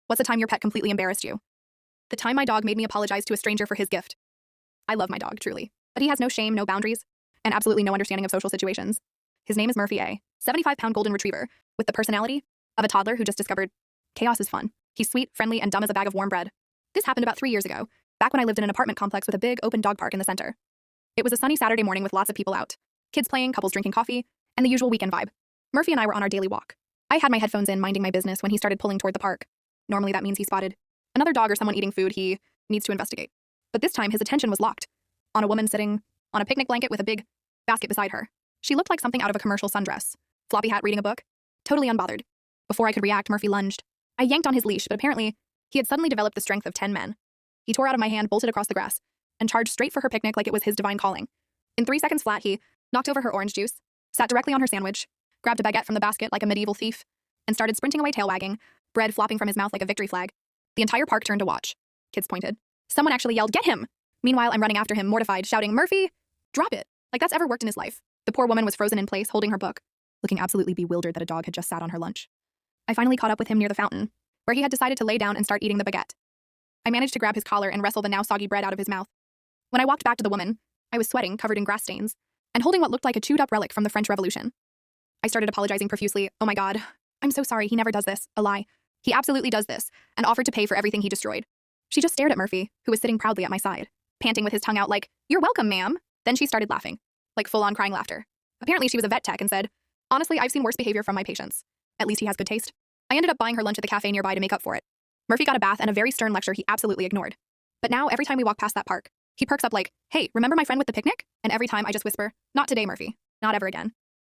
What's the time your pet completely embarrassed you? The time my dog made me apologize to a stranger for his gift. I love my dog, truly. But he has no shame, no boundaries, and absolutely no understanding of social situations. His name is Murphy A, 75-pound golden retriever, with the personality of a toddler who just discovered chaos is fun. He's sweet, friendly, and dumb as a bag of warm bread. This happened about 3 years ago, back when I lived in an apartment complex with a big, open dog park in the center. It was a sunny Saturday morning with lots of people out. Kids playing, couples drinking coffee, and the usual weekend vibe. Murphy and I were on our daily walk. I had my headphones in, minding my business, when he started pulling toward the park. Normally that means he spotted another dog or someone eating food he needs to investigate. But this time his attention was locked on a woman sitting on a picnic blanket with a big basket beside her. She looked like something out of a commercial sundress. Floppy hat, reading a book. Totally unbothered. Before I could react, Murphy lunged. I yanked on his leash, but apparently he had suddenly developed the strength of 10 men. He tore out of my hand, bolted across the grass, and charged straight for her picnic like it was his divine calling. In 3 seconds flat, he knocked over her orange juice, sat directly on her sandwich, grabbed a baguette from the basket like a medieval thief, and started sprinting away, tail wagging, bread flopping from his mouth like a victory flag. The entire park turned to watch. Kids pointed. Someone actually yelled, "Get him!" Meanwhile, I'm running after him, mortified, shouting, "Murphy, drop it!" Like that's ever worked in his life. The poor woman was frozen in place, holding her book, looking absolutely bewildered that a dog had just sat on her lunch. I finally caught up with him near the fountain, where he had decided to lay down and start eating the baguette. I managed to grab his collar and wrestle the now soggy bread out of his mouth. When I walked back to the woman, I was sweating, covered in grass stains, and holding what looked like a chewed-up relic from the French Revolution. I started apologizing profusely. "Oh my God, I'm so sorry, he never does this." A lie. He absolutely does this, and offered to pay for everything he destroyed. She just stared at Murphy, who was sitting proudly at my side, panting with his tongue out like, "You're welcome, ma'am." Then she started laughing, like full-on crying laughter. Apparently she was a vet tech and said, "Honestly, I've seen worse behavior from my patients. At least he has good taste." I ended up buying her lunch at the cafe nearby to make up for it. Murphy got a bath and a very stern lecture he absolutely ignored. But now, every time we walk past that park, he perks up like, "Hey, remember my friend with the picnic?" And every time I just whisper, "Not today, Murphy. Not ever again."